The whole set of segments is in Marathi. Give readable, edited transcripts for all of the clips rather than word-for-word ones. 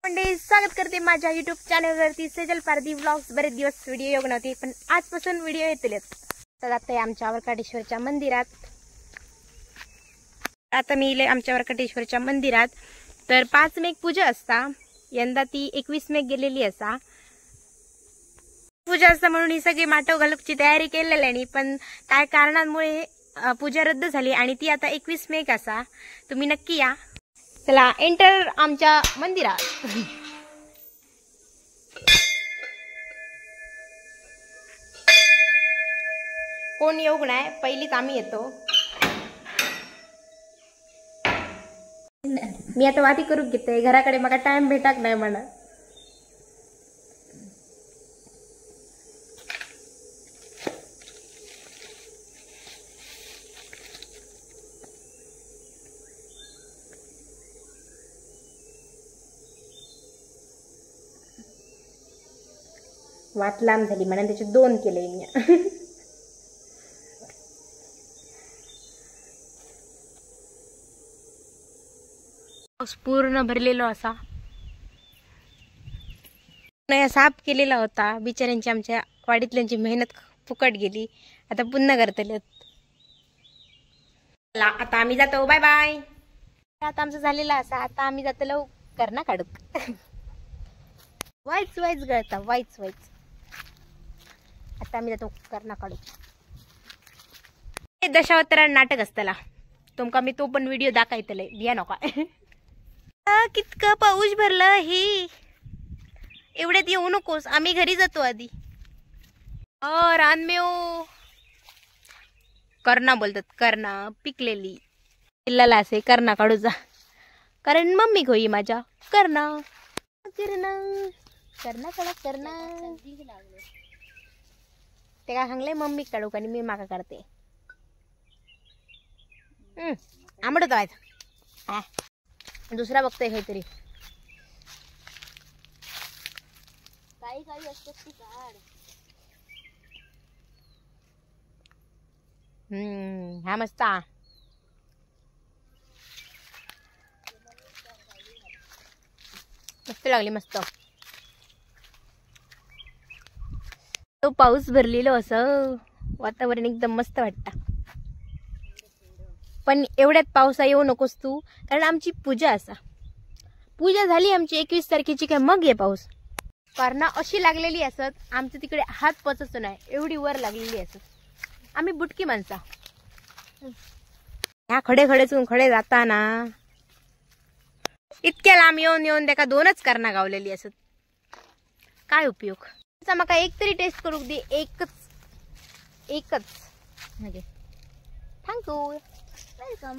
मंडळी स्वागत करते माझ्या युट्यूब चॅनलवरती सेजल पारधी व्लॉग्स। बरेच दिवस व्हिडिओ येऊ नव्हते पण आजपासून व्हिडिओ येतील। तर आता आमच्या वरकाटेश्वरच्या मंदिरात आमच्या वरकाटेश्वरच्या मंदिरात तर 5 मेक पूजा असता। यंदा ती 21 मेक गेलेली असा पूजा असता म्हणून ही सगळी माटव घालूची तयारी केलेली आणि पण काय कारणांमुळे पूजा रद्द झाली आणि ती आता 21 मेक असा। तुम्ही नक्की या। चला एंटर आमच्या मंदिरात। कोण येऊ नाही, पहिलीच आम्ही येतो। मी आता वाटी करू घेते, घराकडे मला टाइम भेटत नाही म्हणा। वाट लांब झाली म्हणून त्याचे 2 केले मी। पूर्ण भरलेलो असा साफ केलेला होता। बिचाऱ्यांची आमच्या वाडीतल्यांची मेहनत फुकट गेली, आता पुन्हा करतले। आता आम्ही जातो, बाय बाय। आता आमचं झालेला असा, आता आम्ही जातो लवकर ना काढूक। वाईच वाईच गळता, वाईच वाईच। आता आम्ही जातो करणा काढू। दशावतार नाटक असतला तुमका मी तो पण व्हिडिओ दाखवतले, बिया नका। कितकं पाऊस भरलं हे, एवढ्यात येऊ नकोस, आम्ही घरी जातो आधी। रानमेव करणा बोलतात, करणा पिकलेली पिल्लाला असे करणा काढू जा, कारण मम्मी खोई माझ्या करणा करणा करणा काढा करणा। ते काय सांगले मम्मी काढू का मी माका काढते। आंबट व्हायचा दुसरा बघतोय काहीतरी। काही असतात ती काढ। हा मस्त मस्त लागली, मस्त। तो पाऊस भरलेलो असं वातावरण एकदम मस्त वाटतं। पण एवढ्यात पावसा येऊ नकोस तू, कारण आमची पूजा असा। पूजा झाली आमची 21 तारखेची काय मग ये पाऊस। करणा अशी लागलेली असत, आमच्या तिकडे हात पोचत नाही एवढी वर लागलेली असत। आम्ही बुटकी माणसा, ह्या खडे खडेचून खडे जाताना इतक्या लांब येऊन येऊन त्याका 2च करणा गावलेली असत। काय उपयोग। मका एक तरी टेस्ट करू दे, एकच म्हणजे। Thank you, welcome.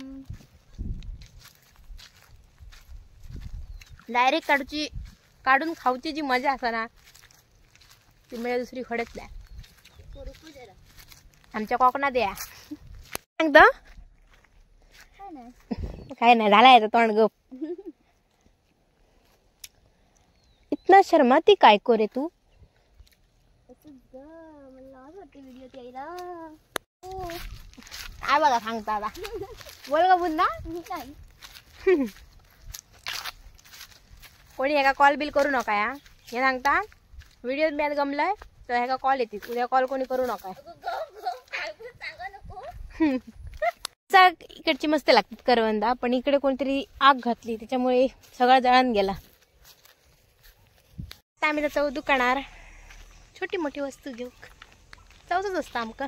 डायरेक्ट काढून खाऊची जी मजा असा ना, ती मला दुसरी खडत नाही। आमच्या कोकणात या सांगत काय नाही झाला याचा तोंड गप। इतना शर्माती काय करे तू। काय बघा सांगता आता, बोल का बुंदा। कोणी ह्याका कॉल बिल करू नका या, हे सांगता व्हिडिओ मी आज गमलाय तर ह्याका कॉल येतील, उद्या कॉल कोणी करू नका। इकडची मस्त लागतात करवंदा, पण इकडे कोणतरी आग घातली त्याच्यामुळे सगळा जळून गेला। आम्ही त्याचं दुकानार छोटी मोठी वस्तू घेऊ चौथच असतं आमका।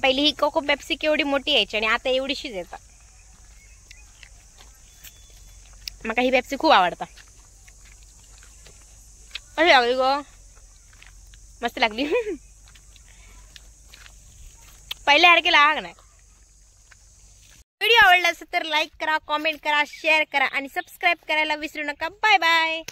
पहिली ही कोको पेप्सी केवढी मोठी यायची आणि आता एवढीशीच येतात। मला ही पेप्सी खूप आवडता। कशी लागली गो, मस्त लागली। पहिल्यासारखी लाग नाही। व्हिडिओ आवडला असेल तर लाईक करा, कमेंट करा, शेअर करा आणि सबस्क्राईब करायला विसरू नका। Bye bye.